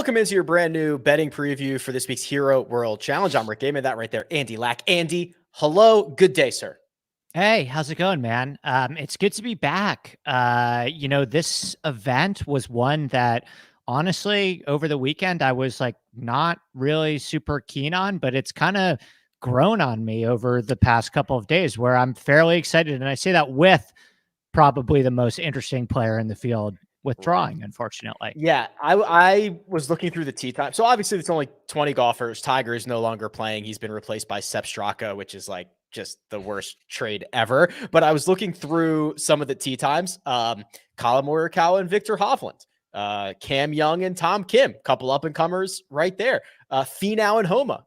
Welcome into your brand new betting preview for this week's Hero World Challenge. I'm Rick Gaiman, that right there, Andy Lack. Andy, hello, good day, sir. Hey, how's it going, man? It's good to be back. This event was one that honestly over the weekend I was like not really super keen on, but it's kind of grown on me over the past couple of days where I'm fairly excited. And I say that with probably the most interesting player in the field withdrawing, unfortunately. Yeah, I was looking through the tee time. So obviously it's only 20 golfers. Tiger is no longer playing. He's been replaced by Sepp Straka, which is like just the worst trade ever. But I was looking through some of the tee times. Colin Morikawa and Victor Hovland. Cam Young and Tom Kim, couple up-and-comers right there. Finau and Homa,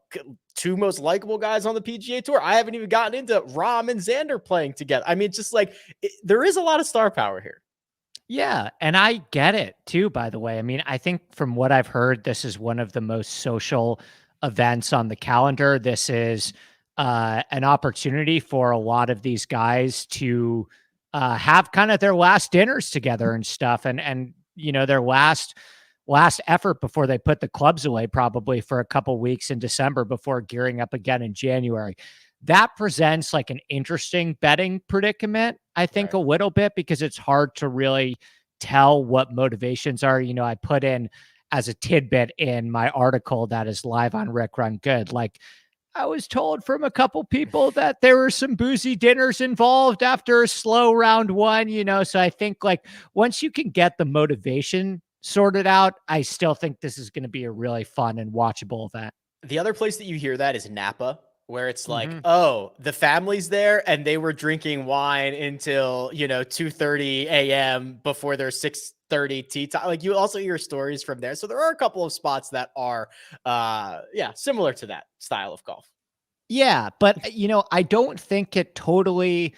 two most likable guys on the PGA Tour. I haven't even gotten into Rahm and Xander playing together. I mean, just like there is a lot of star power here. Yeah, and I get it too, by the way. I mean, I think from what I've heard, this is one of the most social events on the calendar. This is an opportunity for a lot of these guys to have kind of their last dinners together and stuff, and their last effort before they put the clubs away, probably for a couple weeks in December before gearing up again in January. That presents like an interesting betting predicament, I think, a little bit, because it's hard to really tell what motivations are. I put in as a tidbit in my article that is live on RickRunGood, like, I was told from a couple people that there were some boozy dinners involved after a slow round one, so I think like once you can get the motivation sorted out, I still think this is going to be a really fun and watchable event. The other place that you hear that is Napa, where it's like, oh, the family's there and they were drinking wine until, 2:30 a.m. before their 6:30 tea time. Like, you also hear stories from there. So there are a couple of spots that are, similar to that style of golf. Yeah, but, I don't think it totally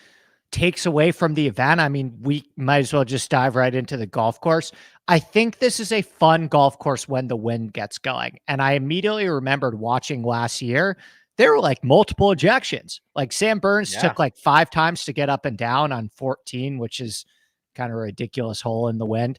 takes away from the event. I mean, we might as well just dive right into the golf course. I think this is a fun golf course when the wind gets going. And I immediately remembered watching last year, there were like multiple ejections. Like Sam Burns took like 5 times to get up and down on 14, which is kind of a ridiculous hole in the wind.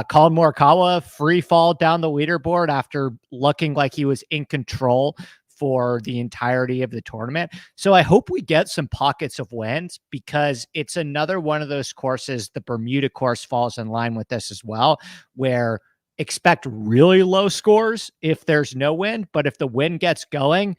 Colin Morikawa free fall down the leaderboard after looking like he was in control for the entirety of the tournament. So I hope we get some pockets of wind, because it's another one of those courses. The Bermuda course falls in line with this as well, where expect really low scores if there's no wind, but if the wind gets going,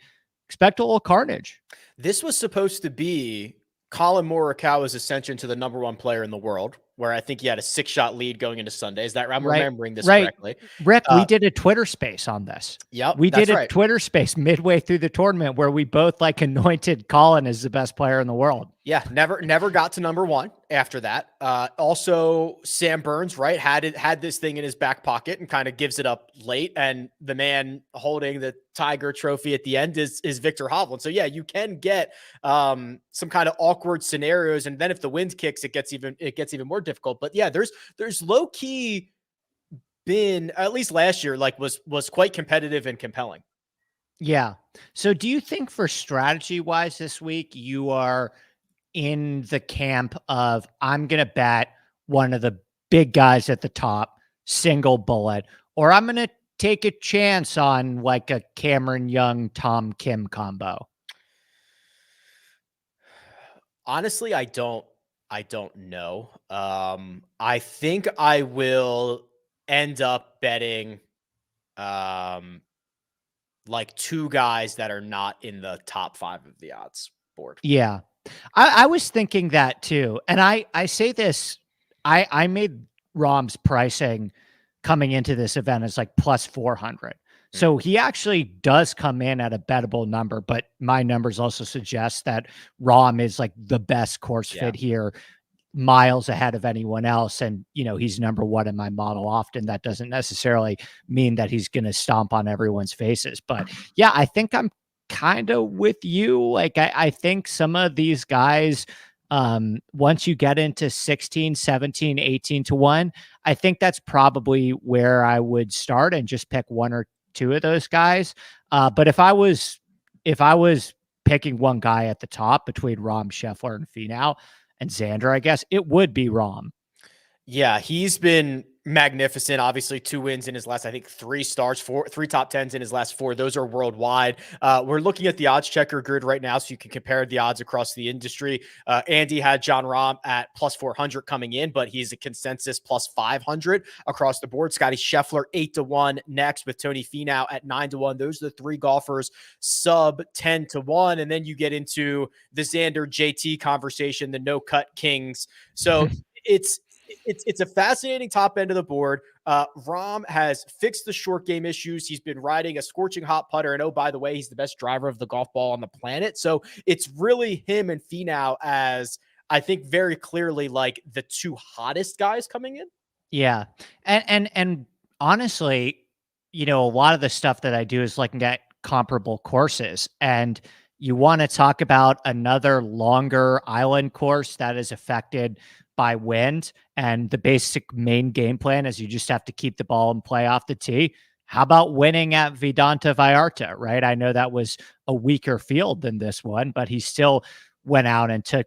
expect a little carnage. This was supposed to be Colin Morikawa's ascension to the #1 player in the world, where I think he had a 6-shot lead going into Sunday. Is that I'm remembering this correctly? Rick, we did a Twitter space on this. Yep, we did a Twitter space midway through the tournament where we both like anointed Colin as the best player in the world. Yeah, never got to #1 after that. Also, Sam Burns, right, had this thing in his back pocket and kind of gives it up late. And the man holding the Tiger trophy at the end is Victor Hovland. So yeah, you can get some kind of awkward scenarios, and then if the wind kicks, it gets even more difficult. But yeah, there's low key been, at least last year, like was quite competitive and compelling. Yeah. So do you think for strategy wise this week, you are in the camp of, I'm going to bet one of the big guys at the top, single bullet, or I'm going to take a chance on like a Cameron Young, Tom Kim combo? Honestly, I don't know. I think I will end up betting like 2 guys that are not in the top 5 of the odds board. Yeah. I was thinking that too. And I say this, I made Rahm's pricing coming into this event as like plus 400. So he actually does come in at a bettable number, but my numbers also suggest that Rahm is like the best course fit here, miles ahead of anyone else. And, he's #1 in my model often. That doesn't necessarily mean that he's going to stomp on everyone's faces. But yeah, I think I'm kind of with you. Like, I think some of these guys, once you get into 16, 17, 18 to 1, I think that's probably where I would start and just pick 1 or 2 of those guys. But if I was picking one guy at the top between Rahm, Scheffler, and Finau and Xander, I guess it would be Rahm. Yeah, he's been magnificent. Obviously, 2 wins in his last, I think, 3 starts, 3 top 10s in his last 4. Those are worldwide. We're looking at the odds checker grid right now, so you can compare the odds across the industry. Andy had Jon Rahm at plus 400 coming in, but he's a consensus plus 500 across the board. Scottie Scheffler 8-1 next, with Tony Finau at 9-1. Those are the 3 golfers sub 10-1, and then you get into the Xander JT conversation, the no cut kings. So it's a fascinating top end of the board. Rahm has fixed the short game issues. He's been riding a scorching hot putter. And oh, by the way, he's the best driver of the golf ball on the planet. So it's really him and Finau as, I think, very clearly like the 2 hottest guys coming in. Yeah. And honestly, a lot of the stuff that I do is looking at comparable courses, and you want to talk about another longer island course that is affected by wind, and the basic main game plan is you just have to keep the ball in play off the tee. How about winning at Vidanta Vallarta, right? I know that was a weaker field than this one, but he still went out and took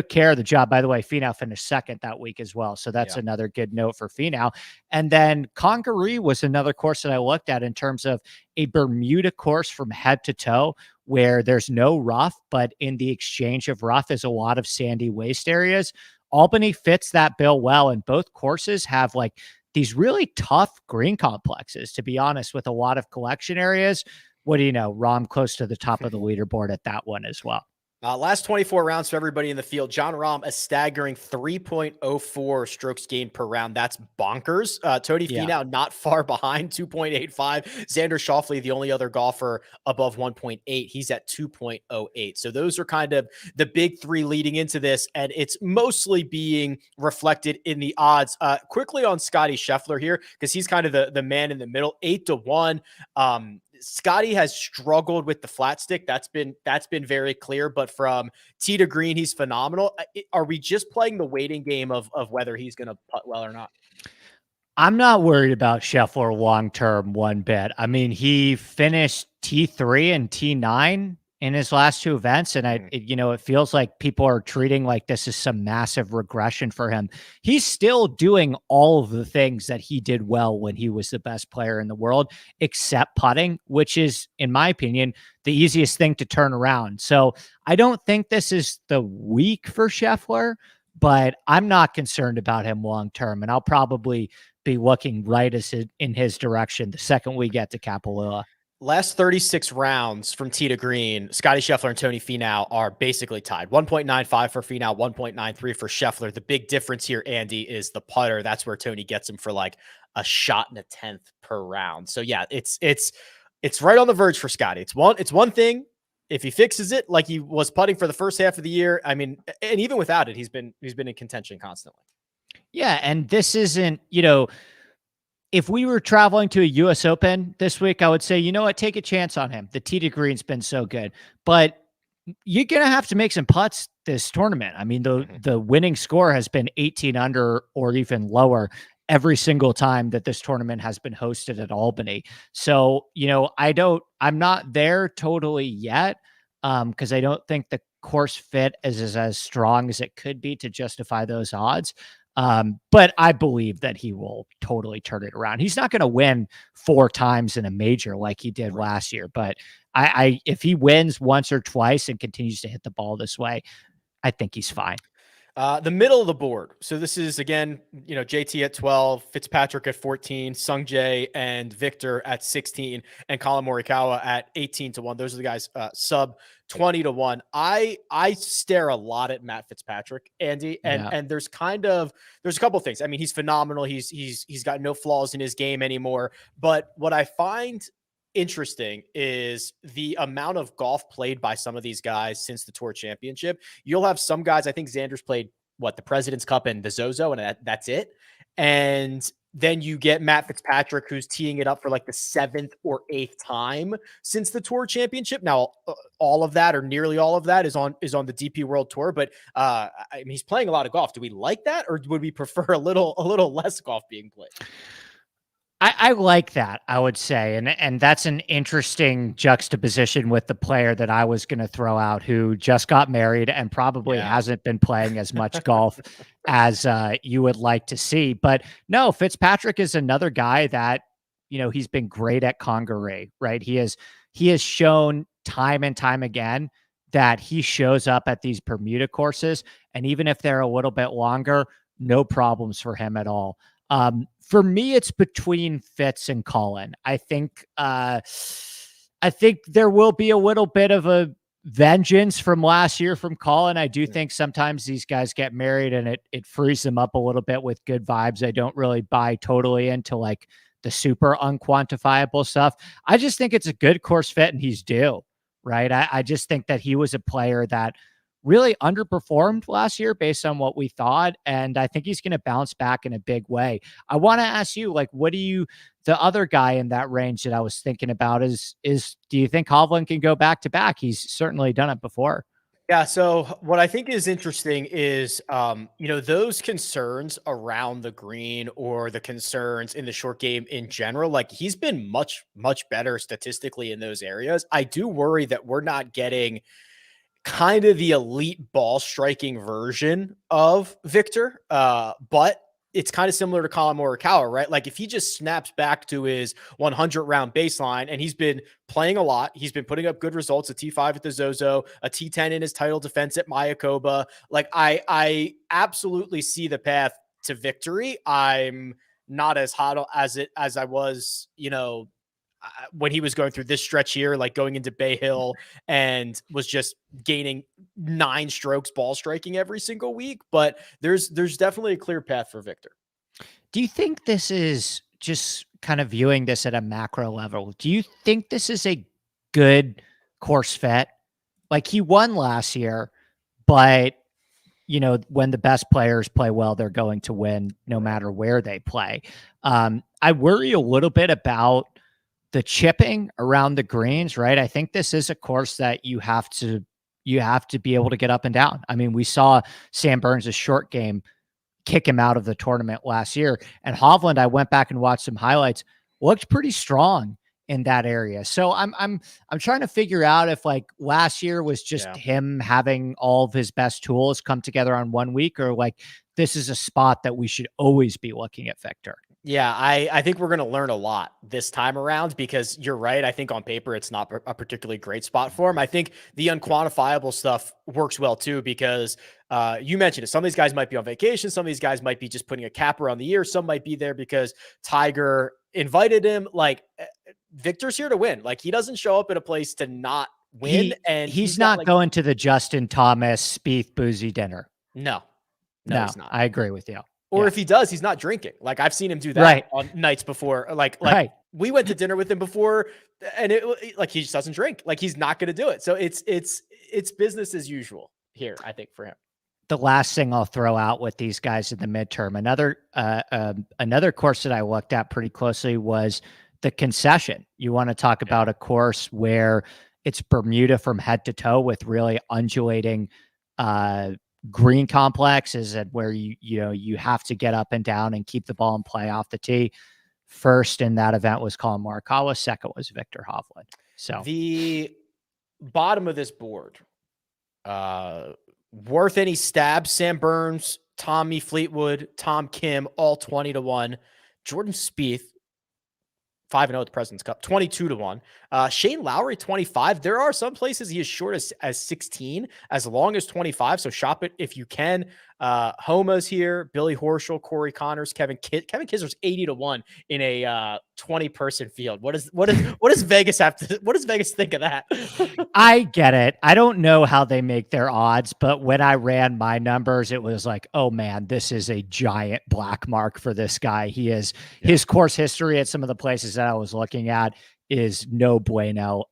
care of the job. By the way, Finau finished second that week as well. So that's another good note for Finau. And then Congaree was another course that I looked at in terms of a Bermuda course from head to toe, where there's no rough, but in the exchange of rough is a lot of sandy waste areas. Albany fits that bill well, and both courses have like these really tough green complexes, to be honest, with a lot of collection areas. What do you know? Rahm close to the top of the leaderboard at that one as well. Last 24 rounds for everybody in the field. Jon Rahm, a staggering 3.04 strokes gained per round. That's bonkers. Tony Finau not far behind, 2.85. Xander Schauffele, the only other golfer above 1.8. He's at 2.08. So those are kind of the big 3 leading into this, and it's mostly being reflected in the odds. Quickly on Scottie Scheffler here, because he's kind of the man in the middle, 8-1. Scottie has struggled with the flat stick. That's been very clear, but from tee to green, he's phenomenal. Are we just playing the waiting game of whether he's going to putt well or not? I'm not worried about Scheffler long-term one bit. I mean, he finished T3 and T9 in his last 2 events. And it feels like people are treating like this is some massive regression for him. He's still doing all of the things that he did well when he was the best player in the world, except putting, which is, in my opinion, the easiest thing to turn around. So I don't think this is the week for Scheffler, but I'm not concerned about him long-term. And I'll probably be looking right in his direction the second we get to Kapalua. Last 36 rounds from tee to green, Scottie Scheffler and Tony Finau are basically tied. 1.95 for Finau, 1.93 for Scheffler. The big difference here, Andy, is the putter. That's where Tony gets him for like a shot and a 10th per round. So yeah, it's right on the verge for Scottie. It's one thing. If he fixes it like he was putting for the first half of the year, I mean, and even without it, he's been in contention constantly. Yeah, and this isn't, if we were traveling to a U.S. Open this week, I would say, you know what, take a chance on him. The tee to green's been so good, but you're going to have to make some putts this tournament. I mean, the winning score has been 18 under or even lower every single time that this tournament has been hosted at Albany. So, I'm not there totally yet, because I don't think the course fit is as strong as it could be to justify those odds. But I believe that he will totally turn it around. He's not going to win 4 times in a major like he did last year, but if he wins once or twice and continues to hit the ball this way, I think he's fine. The middle of the board. So this is, again, JT at 12, Fitzpatrick at 14, Sungjae and Victor at 16, and Colin Morikawa at 18-1. Those are the guys sub 20-1. I stare a lot at Matt Fitzpatrick, Andy, and there's a couple of things. I mean, he's phenomenal. He's got no flaws in his game anymore. But what I find interesting is the amount of golf played by some of these guys since the Tour Championship. You'll have some guys, I think Xander's played the President's Cup and the Zozo, and that's it. And then you get Matt Fitzpatrick, who's teeing it up for like the 7th or 8th time since the Tour Championship. Now, all of that, or nearly all of that, is on the DP World Tour. But I mean, he's playing a lot of golf. Do we like that, or would we prefer a little less golf being played? I like that, I would say, and that's an interesting juxtaposition with the player that I was gonna throw out who just got married and probably Yeah. hasn't been playing as much golf as, you would like to see, but no, Fitzpatrick is another guy that, he's been great at Congaree, right? He has shown time and time again that he shows up at these Bermuda courses, and even if they're a little bit longer, no problems for him at all. For me, it's between Fitz and Colin. I think there will be a little bit of a vengeance from last year from Colin. I do think sometimes these guys get married and it frees them up a little bit with good vibes. I don't really buy totally into like the super unquantifiable stuff. I just think it's a good course fit and he's due, right? I just think that he was a player that really underperformed last year based on what we thought. And I think he's going to bounce back in a big way. I want to ask you, like, the other guy in that range that I was thinking about do you think Hovland can go back to back? He's certainly done it before. Yeah. So what I think is interesting is, those concerns around the green or the concerns in the short game in general, like he's been much, much better statistically in those areas. I do worry that we're not getting kind of the elite ball striking version of Victor. But it's kind of similar to Colin Morikawa, right? Like if he just snaps back to his 100 round baseline and he's been playing a lot, he's been putting up good results, a T5 at the Zozo, a T10 in his title defense at Mayakoba. Like I absolutely see the path to victory. I'm not as hot as I was, when he was going through this stretch here, like going into Bay Hill and was just gaining 9 strokes ball striking every single week. But there's definitely a clear path for Victor. Do you think this is just kind of viewing this at a macro level? Do you think this is a good course fit? Like he won last year, but when the best players play well, they're going to win no matter where they play. I worry a little bit about the chipping around the greens, right? I think this is a course that you have to be able to get up and down. I mean, we saw Sam Burns' short game kick him out of the tournament last year, and Hovland, I went back and watched some highlights, looked pretty strong in that area. So I'm trying to figure out if like last year was just him having all of his best tools come together on one week, or like this is a spot that we should always be looking at Victor. Yeah, I think we're going to learn a lot this time around because you're right. I think on paper, it's not a particularly great spot for him. I think the unquantifiable stuff works well too, because you mentioned it. Some of these guys might be on vacation. Some of these guys might be just putting a capper on the year. Some might be there because Tiger invited him. Like Victor's here to win. Like he doesn't show up at a place to not win. And he's not going to the Justin Thomas Spieth boozy dinner. No, he's not. I agree with you. Or if he does, he's not drinking. Like I've seen him do that on nights before. Like we went to dinner with him before, and like he just doesn't drink. Like he's not going to do it. So it's business as usual here, I think, for him. The last thing I'll throw out with these guys in the midterm, another course that I looked at pretty closely was the Concession. You want to talk about a course where it's Bermuda from head to toe with really undulating green complexes, and where you have to get up and down and keep the ball in play off the tee. First in that event was Colin Morikawa. Second was Victor Hovland. So the bottom of this board, worth any stabs: Sam Burns, Tommy Fleetwood, Tom Kim, all 20-1. Jordan Spieth, 5-0 at the President's Cup, 22-1. Shane Lowry, 25. There are some places he is short as 16, as long as 25. So shop it if you can. Homa's here, Billy Horschel, Corey Connors, Kevin Kisner's 80-1 in a 20-person field. What does Vegas have to? What does Vegas think of that? I get it. I don't know how they make their odds, but when I ran my numbers, it was like, oh man, this is a giant black mark for this guy. His course history at some of the places that I was looking at is no bueno.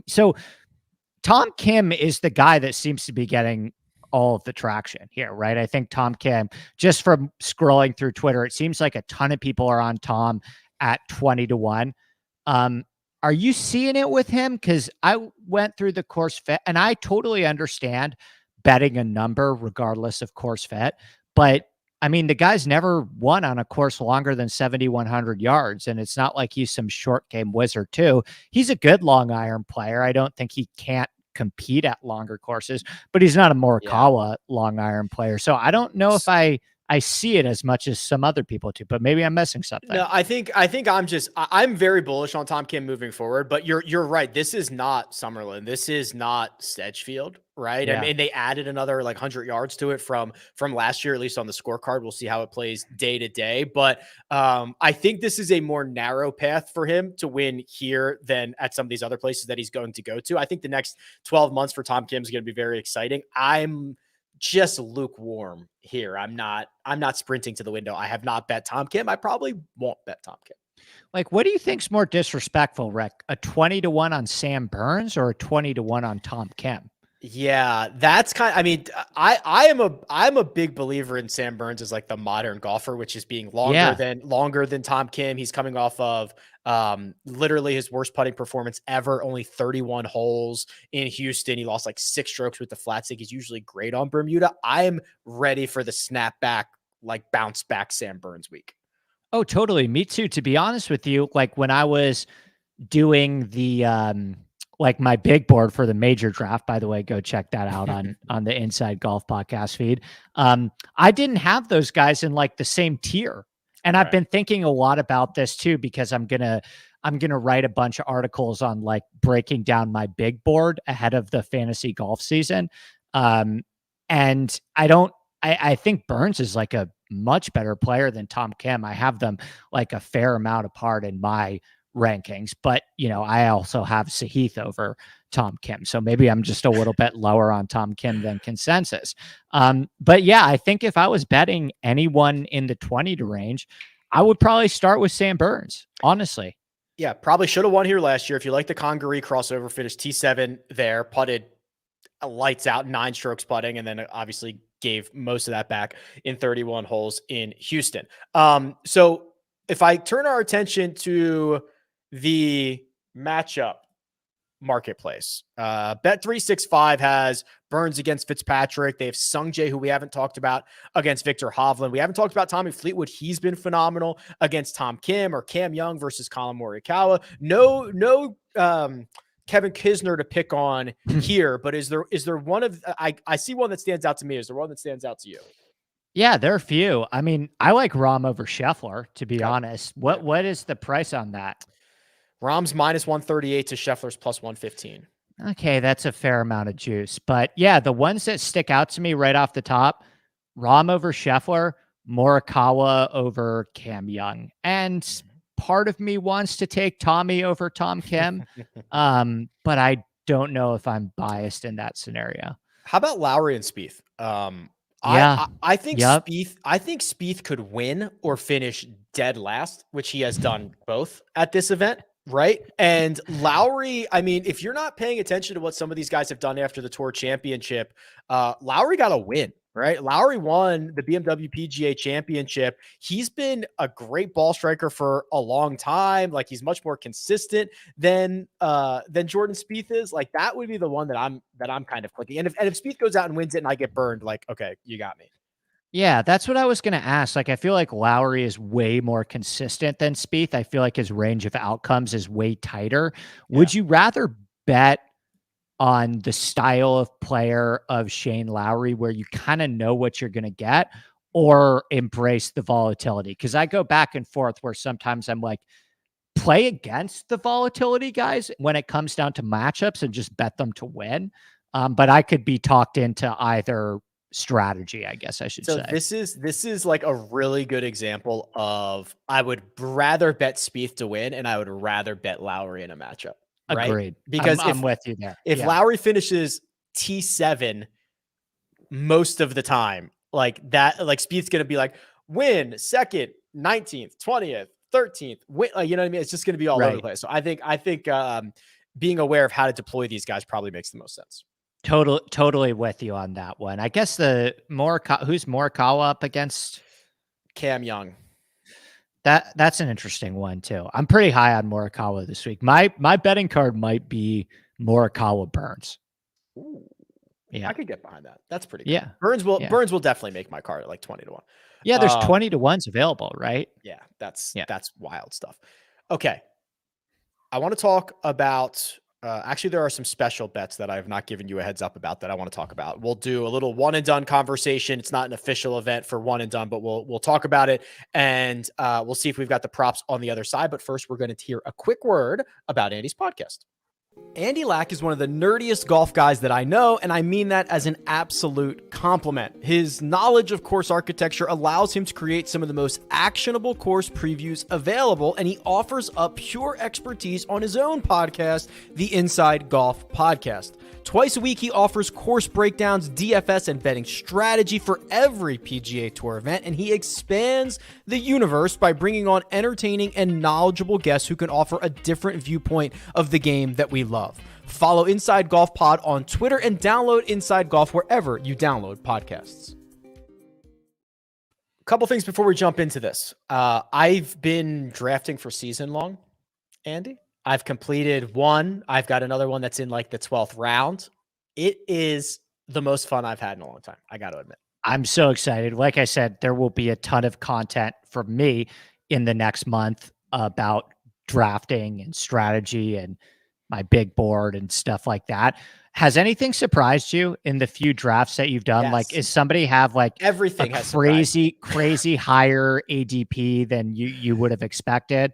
So Tom Kim is the guy that seems to be getting all of the traction here, right? I think Tom Kim, just from scrolling through Twitter, it seems like a ton of people are on Tom at 20-1. Are you seeing it with him? Because I went through the course fit, and I totally understand betting a number regardless of course fit, but I mean, the guy's never won on a course longer than 7,100 yards, and it's not like he's some short game wizard too. He's a good long iron player. I don't think he can't compete at longer courses, but he's not a Yeah. Morikawa long iron player. So I don't know if I see it as much as some other people do, but maybe I'm missing something. No, I think I'm very bullish on Tom Kim moving forward, but you're right. This is not Summerlin. This is not Sedgefield, right? I Yeah. mean, they added another like 100 yards to it from last year, at least on the scorecard. We'll see how it plays day to day, but I think this is a more narrow path for him to win here than at some of these other places that he's going to go to. I think the next 12 months for Tom Kim is going to be very exciting. I'm just lukewarm here. I'm not sprinting to the window. I have not bet Tom Kim. I probably won't bet Tom Kim. Like, what do you think's more disrespectful, Rick? A 20-1 on Sam Burns or a 20-1 on Tom Kim? Yeah, that's I mean, I'm a big believer in Sam Burns as like the modern golfer, which is being longer than Tom Kim. He's coming off of literally his worst putting performance ever, only 31 holes in Houston. He lost like 6 strokes with the flat stick. He's usually great on Bermuda. I'm ready for the snapback, like bounce back Sam Burns week. Oh, totally. Me too. To be honest with you, like when I was doing the like my big board for the major draft, by the way, go check that out on the Inside Golf podcast feed. I didn't have those guys in like the same tier. And I've been thinking a lot about this too, because I'm gonna write a bunch of articles on like breaking down my big board ahead of the fantasy golf season. And I think Burns is like a much better player than Tom Kim. I have them like a fair amount apart in my rankings, but you know, I also have Sahith over Tom Kim. So maybe I'm just a little bit lower on Tom Kim than consensus. But yeah, I think if I was betting anyone in the 20 to range, I would probably start with Sam Burns, honestly. Yeah, probably should have won here last year. If you like the Congaree crossover, finished T7 there, putted lights out, 9 strokes putting, and then obviously gave most of that back in 31 holes in Houston. So if I turn our attention to the matchup marketplace, Bet365 has Burns against Fitzpatrick. They have Sungjae, who we haven't talked about, against Victor Hovland. We haven't talked about Tommy Fleetwood. He's been phenomenal against Tom Kim, or Cam Young versus Colin Morikawa. No Kevin Kisner to pick on here, but is there one of I see one that stands out to me. Is there one that stands out to you? Yeah, there are a few. I mean, I like Rahm over Scheffler, to be honest. What is the price on that? Rahm's -138 to Scheffler's +115. Okay, that's a fair amount of juice. But yeah, the ones that stick out to me right off the top, Rahm over Scheffler, Morikawa over Cam Young. And part of me wants to take Tommy over Tom Kim, but I don't know if I'm biased in that scenario. How about Lowry and Spieth? I think Spieth could win or finish dead last, which he has done both at this event, right? And Lowry, I mean, if you're not paying attention to what some of these guys have done after the Tour Championship, Lowry got a win, right? Lowry won the BMW PGA Championship. He's been a great ball striker for a long time. Like, he's much more consistent than Jordan Spieth is. Like, that would be the one that I'm kind of clicking. And if Spieth goes out and wins it and I get burned, like, okay, you got me. Yeah, that's what I was going to ask. Like, I feel like Lowry is way more consistent than Spieth. I feel like his range of outcomes is way tighter. Yeah. Would you rather bet on the style of player of Shane Lowry, where you kind of know what you're going to get, or embrace the volatility? Because I go back and forth where sometimes I'm like, play against the volatility guys when it comes down to matchups and just bet them to win. But I could be talked into either strategy, I guess I should say. This is like a really good example of, I would rather bet Spieth to win and I would rather bet Lowry in a matchup. Right? Agreed. Because I'm with you there. If Lowry finishes T7 most of the time, like that, like Spieth's going to be like win 2nd, 19th, 20th, 13th, win, you know what I mean? It's just going to be all over the place. So I think being aware of how to deploy these guys probably makes the most sense. Totally with you on that one. I guess who's Morikawa up against? Cam Young. That's an interesting one too. I'm pretty high on Morikawa this week. My betting card might be Morikawa Burns. Ooh. Yeah. I could get behind that. That's pretty good. Yeah. Burns will definitely make my card at like 20 to 1. Yeah, there's 20 to 1s available, right? Yeah, that's Yeah. wild stuff. Okay. I want to talk about actually there are some special bets that I have not given you a heads up about that I want to talk about. We'll do a little one and done conversation. It's not an official event for one and done, but we'll talk about it, and we'll see if we've got the props on the other side. But first, we're going to hear a quick word about Andy's podcast. Andy Lack is one of the nerdiest golf guys that I know, and I mean that as an absolute compliment. His knowledge of course architecture allows him to create some of the most actionable course previews available, and he offers up pure expertise on his own podcast, the Inside Golf Podcast. Twice a week, he offers course breakdowns, DFS, and betting strategy for every PGA Tour event, and he expands the universe by bringing on entertaining and knowledgeable guests who can offer a different viewpoint of the game that we love. Follow Inside Golf Pod on Twitter and download Inside Golf wherever you download podcasts. A couple things before we jump into this. I've been drafting for season long, Andy. I've completed one. I've got another one that's in like the 12th round. It is the most fun I've had in a long time, I got to admit. I'm so excited. Like I said, there will be a ton of content from me in the next month about drafting and strategy and my big board and stuff like that. Has anything surprised you in the few drafts that you've done? Yes. Like, is somebody have like everything a has crazy higher ADP than you would have expected?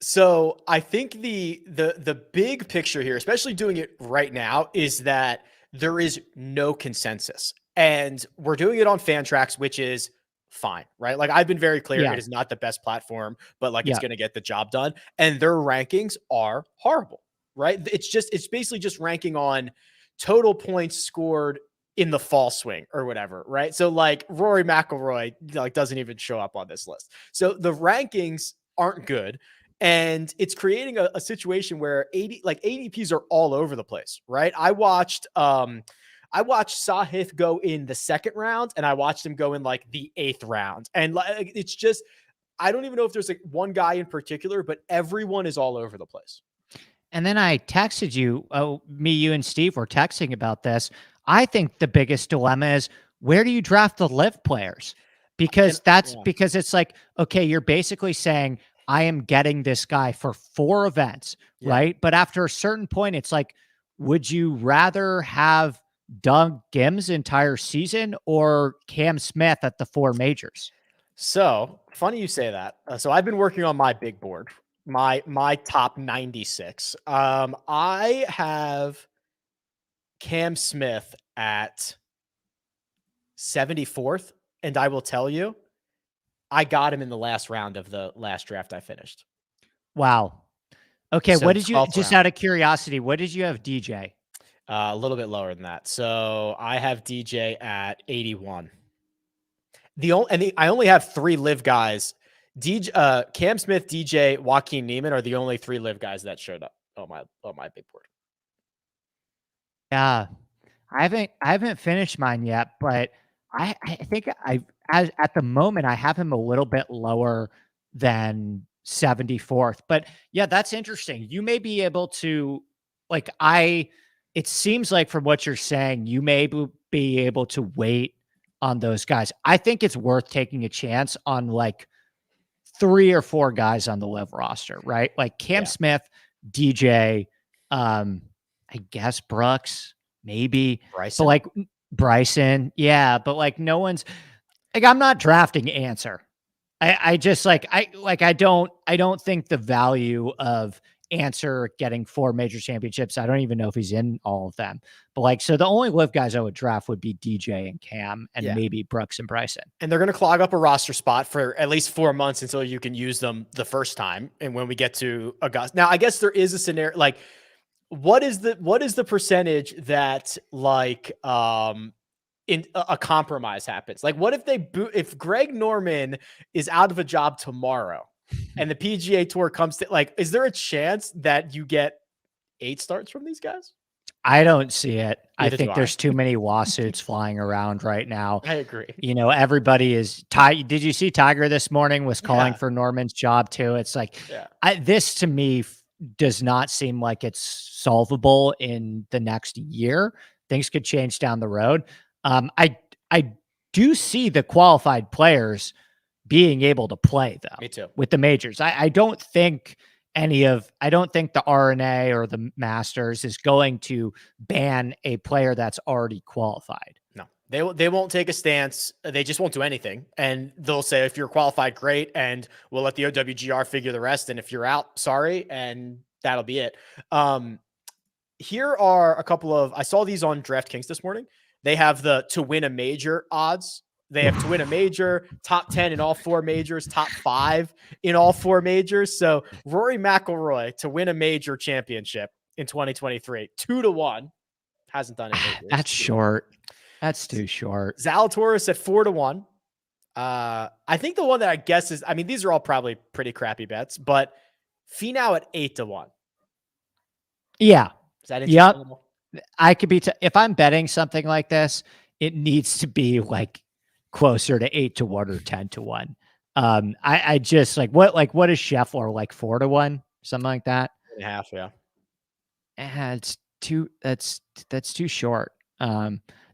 So I think the big picture here, especially doing it right now, is that there is no consensus, and we're doing it on Fantrax, which is fine, right? Like I've been very clear, it is not the best platform, but like it's going to get the job done, and their rankings are horrible, right? It's basically just ranking on total points scored in the fall swing or whatever, right? So like Rory McIlroy like doesn't even show up on this list. So the rankings aren't good. And it's creating a situation where ADPs are all over the place, right? I watched Sahith go in the second round, and I watched him go in like the 8th round. And like, it's just, I don't even know if there's like one guy in particular, but everyone is all over the place. And then I texted you, you and Steve were texting about this. I think the biggest dilemma is, where do you draft the live players? Because because it's like, okay, you're basically saying, I am getting this guy for 4 events, right? But after a certain point, it's like, would you rather have Doug Gim's entire season or Cam Smith at the 4 majors? So funny you say that. So I've been working on my big board, my top 96. I have Cam Smith at 74th, and I will tell you, I got him in the last round of the last draft I finished. Wow. Okay. So what did you, just out of curiosity, what did you have DJ? A little bit lower than that. So I have DJ at 81. I only have 3 live guys. Cam Smith, DJ, Joaquin Neiman are the only 3 live guys that showed up on my big board. Yeah. I haven't finished mine yet, but I think at the moment I have him a little bit lower than 74th. But yeah, that's interesting. You may be able to it seems like from what you're saying, you may be able to wait on those guys. I think it's worth taking a chance on like 3 or 4 guys on the live roster, right? Like Cam Smith, DJ, I guess Brooks, maybe Bryson. But like Bryson. Yeah. But like no one's like, I'm not drafting Answer. I just I don't think the value of Answer getting 4 major championships. I don't even know if he's in all of them, but like, so the only live guys I would draft would be DJ and Cam and maybe Brooks and Bryson. And they're going to clog up a roster spot for at least 4 months until you can use them the first time. And when we get to Augusta, now I guess there is a scenario, like what is the percentage that like, in a compromise happens? Like what if if Greg Norman is out of a job tomorrow and the PGA Tour comes to, like, is there a chance that you get 8 starts from these guys? I don't see it. I Neither think there's too many lawsuits flying around right now. I agree. You know, everybody is did you see Tiger this morning was calling for Norman's job too? It's like, this to me does not seem like it's solvable in the next year. things could change down the road. I do see the qualified players being able to play though. Me too. With the majors. I don't think I don't think the RNA or the Masters is going to ban a player that's already qualified. No, they won't take a stance. They just won't do anything. And they'll say, if you're qualified, great. And we'll let the OWGR figure the rest. And if you're out, sorry. And that'll be it. Here are a couple of, I saw these on DraftKings this morning. They have the to win a major odds. They have to win a major, top 10 in all 4 majors, top 5 in all 4 majors. So Rory McIlroy to win a major championship in 2023, 2-1. Hasn't done it. That's short. That's too short. Zalatoris at 4-1. I think the one that I guess is, I mean, these are all probably pretty crappy bets, but Finau at 8-1. Yeah. Is that yep. I could be, if I'm betting something like this, it needs to be like closer to 8-1 or 10-1. I just what is Scheffler, like 4-1, something like that? 2.5, yeah. It's too, that's too short.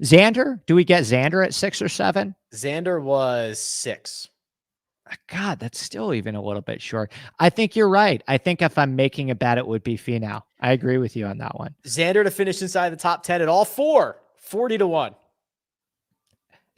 Xander, do we get Xander at 6 or 7? Xander was 6. God, that's still even a little bit short. I think you're right. I think if I'm making a bet, it would be Finau. I agree with you on that one. Xander to finish inside the top 10 at all 4, 40-1.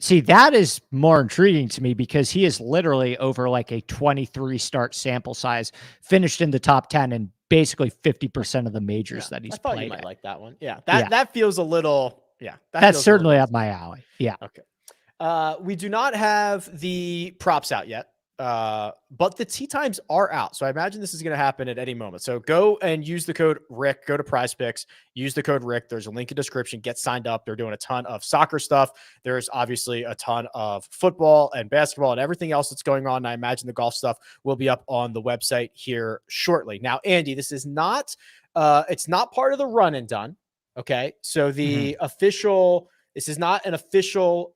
See, that is more intriguing to me because he is literally over like a 23 start sample size, finished in the top 10 in basically 50% of the majors that he's played. You might like that one. Yeah. That feels a little, that's certainly up my alley. Yeah. Okay. We do not have the props out yet. But the tee times are out. So I imagine this is going to happen at any moment. So go and use the code Rick, go to PrizePicks, use the code Rick. There's a link in the description, get signed up. They're doing a ton of soccer stuff. There's obviously a ton of football and basketball and everything else that's going on. And I imagine the golf stuff will be up on the website here shortly. Now, Andy, this is not, it's not part of the run and done. Okay. So the official, this is not an official,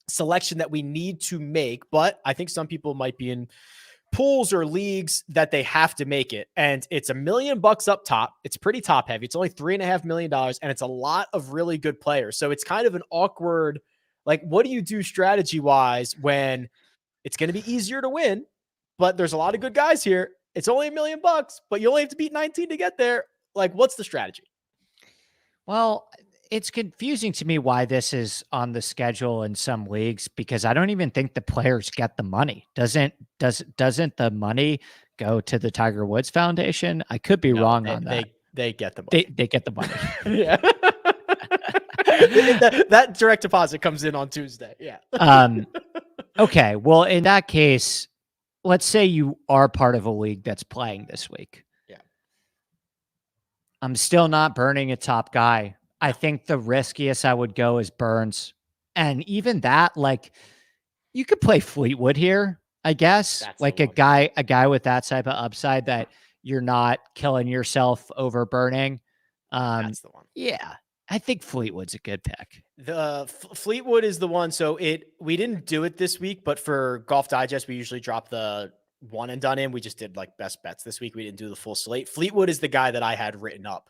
selection that we need to make, but I think some people might be in pools or leagues that they have to make it. And it's $1 million up top. It's pretty top heavy. It's only $3.5 million and it's a lot of really good players. So it's kind of an awkward, like, what do you do strategy wise when it's going to be easier to win, but there's a lot of good guys here. It's only $1 million, but you only have to beat 19 to get there. Like, what's the strategy? Well, it's confusing to me why this is on the schedule in some leagues, because I don't even think the players get the money. Doesn't the money go to the Tiger Woods Foundation? I could be wrong on that. They get the money. They get the money. Yeah. that direct deposit comes in on Tuesday. Yeah. Okay. Well, in that case, let's say you are part of a league that's playing this week. Yeah. I'm still not burning a top guy. I think the riskiest I would go is Burns. And even that, like, you could play Fleetwood here, I guess. That's like a guy with that type of upside that you're not killing yourself over burning. That's the one. Yeah. I think Fleetwood's a good pick. The Fleetwood is the one. So we didn't do it this week, but for Golf Digest, we usually drop the one and done in. We just did like best bets this week. We didn't do the full slate. Fleetwood is the guy that I had written up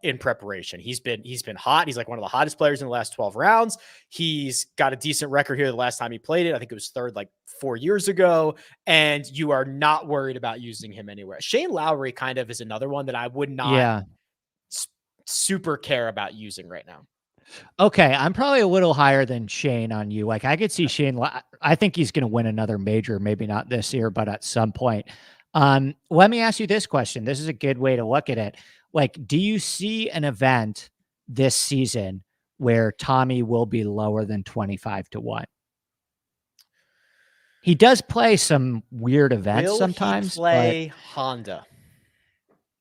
in preparation. He's been hot. He's like one of the hottest players in the last 12 rounds. He's got a decent record here the last time he played it. I think it was third like 4 years ago. And you are not worried about using him anywhere. Shane Lowry kind of is another one that I would not super care about using right now. Okay, I'm probably a little higher than Shane on you. Like, I could see Shane. I think he's going to win another major, maybe not this year, but at some point. Let me ask you this question. This is a good way to look at it. Like, do you see an event this season where Tommy will be lower than 25-1? He does play some weird events sometimes. He play Honda?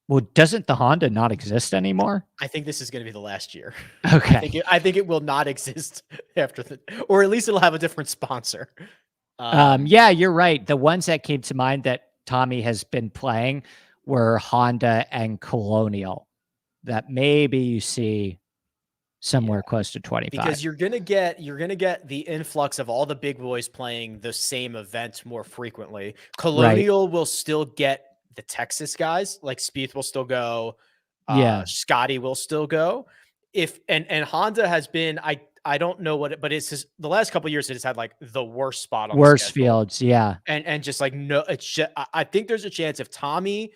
Well, doesn't the Honda not exist anymore? I think this is going to be the last year. Okay. I think it will not exist after or at least it'll have a different sponsor. Yeah, you're right. The ones that came to mind that Tommy has been playing were Honda and Colonial, that maybe you see somewhere close to 25. Because you're gonna get the influx of all the big boys playing the same event more frequently. Colonial will still get the Texas guys, like Spieth will still go. Scottie will still go. and Honda has been, I don't know what, but it's just the last couple of years it has had like the worst spot on the Worst schedule. fields, yeah. And just like, no, it's just, I think there's a chance if Tommy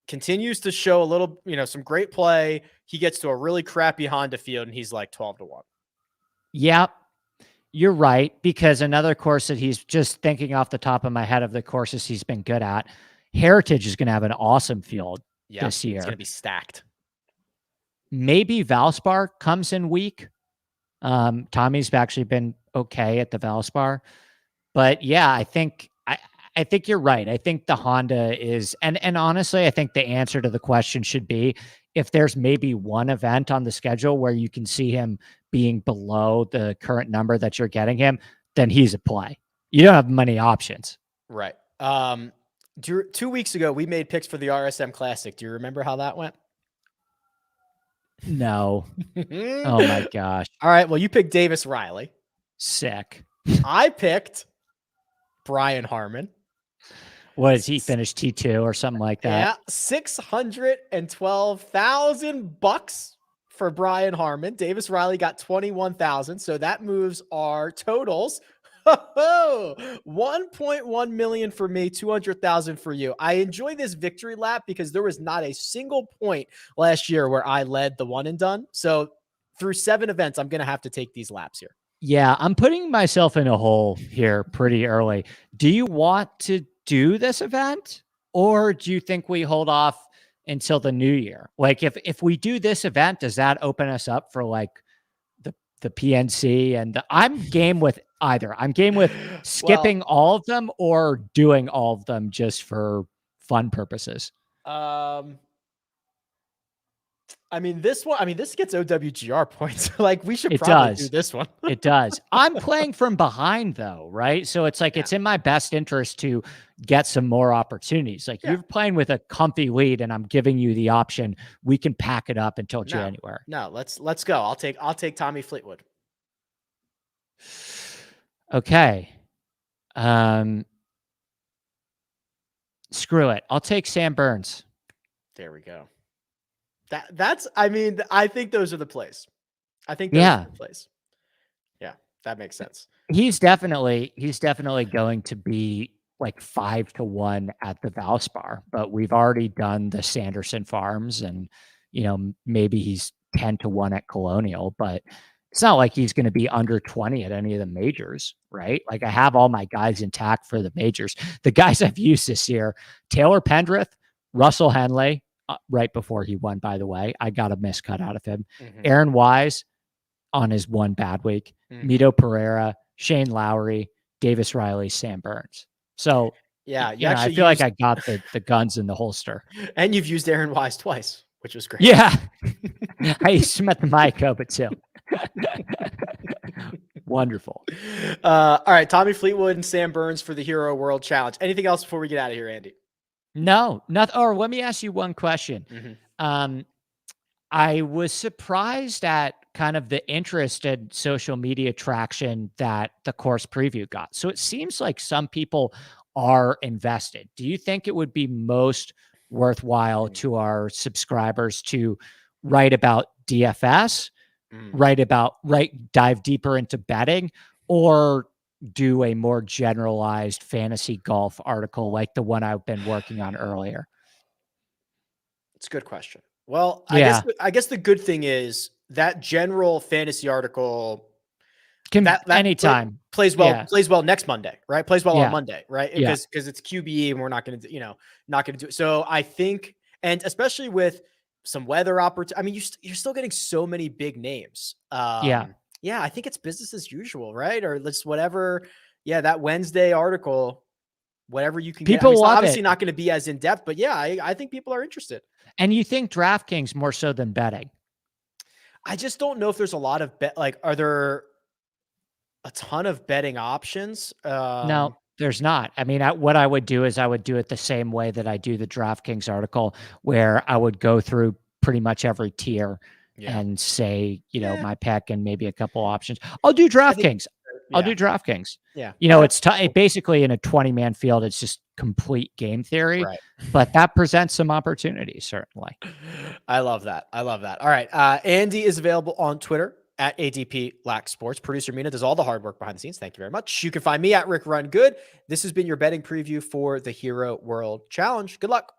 continues to show a little, some great play, he gets to a really crappy Honda field and he's like 12-1. Yep. You're right, because another course that he's just thinking off the top of my head of the courses he's been good at, Heritage is going to have an awesome field this year. It's going to be stacked. Maybe Valspar comes in weak. Tommy's actually been okay at the Valspar, but yeah, I think you're right. I think the Honda is, and honestly, I think the answer to the question should be if there's maybe one event on the schedule where you can see him being below the current number that you're getting him, then he's a play. You don't have many options. Right. 2 weeks ago, we made picks for the RSM Classic. Do you remember how that went? No. Oh my gosh. All right. Well, you picked Davis Riley. Sick. I picked Brian Harman. What is he finished T2 or something like that? Yeah, $612,000 for Brian Harman. Davis Riley got 21,000, so that moves our totals. 1.1 million for me, 200,000 for you. I enjoy this victory lap because there was not a single point last year where I led the one and done. So through 7 events, I'm going to have to take these laps here. Yeah, I'm putting myself in a hole here pretty early. Do you want to do this event, or do you think we hold off until the new year? Like if we do this event, does that open us up for like the PNC? And I'm game with either. I'm game with skipping all of them or doing all of them just for fun purposes. This gets OWGR points. Like we should probably do this one. It does. I'm playing from behind though, right? So it's like, it's in my best interest to get some more opportunities. Like you're playing with a comfy lead and I'm giving you the option. We can pack it up until January. No, let's go. I'll take Tommy Fleetwood. Okay. Screw it. I'll take Sam Burns. There we go. I think those are the plays. Are the plays. Yeah, that makes sense. He's definitely going to be like 5-1 at the Valspar, but we've already done the Sanderson Farms and, maybe he's 10-1 at Colonial, but it's not like he's going to be under 20 at any of the majors, right? Like I have all my guys intact for the majors. The guys I've used this year, Taylor Pendrith, Russell Henley, right before he won, by the way, I got a miscut out of him. Aaron Wise on his one bad week, Mito Pereira, Shane Lowry, Davis Riley, Sam Burns. So yeah, I feel like I got the guns in the holster. And you've used Aaron Wise twice, which was great. Yeah. I used him at the Mayakoba too. Wonderful. All right, Tommy Fleetwood and Sam Burns for the Hero World Challenge. Anything else before we get out of here, Andy? No, nothing. Or let me ask you one question. I was surprised at kind of the interest in social media traction that the course preview got. So it seems like some people are invested. Do you think it would be most worthwhile to our subscribers to write about DFS, dive deeper into betting, or do a more generalized fantasy golf article like the one I've been working on earlier? It's a good question. Well, I guess the good thing is that general fantasy article can anytime plays well next Monday, right? Plays well on Monday, right? Yeah. Because it's QBE and we're not going to do it. So I think, and especially with some weather opportunity, you're still getting so many big names. Yeah, I think it's business as usual, right? Or just whatever. Yeah, that Wednesday article, whatever you can get. People love obviously it. Not going to be as in depth, but yeah, I think people are interested. And you think DraftKings more so than betting? I just don't know if there's a lot of are there a ton of betting options? No, there's not. I mean, what I would do is I would do it the same way that I do the DraftKings article, where I would go through pretty much every tier and say, my pick and maybe a couple options. I'll do DraftKings. I'll do DraftKings. Yeah. You know, it's basically in a 20-man field, it's just complete game theory, Right. but that presents some opportunities, certainly. I love that. I love that. All right. Andy is available on Twitter at ADP Lack Sports. Producer Mina does all the hard work behind the scenes. Thank you very much. You can find me at RickRunGood. This has been your betting preview for the Hero World Challenge. Good luck.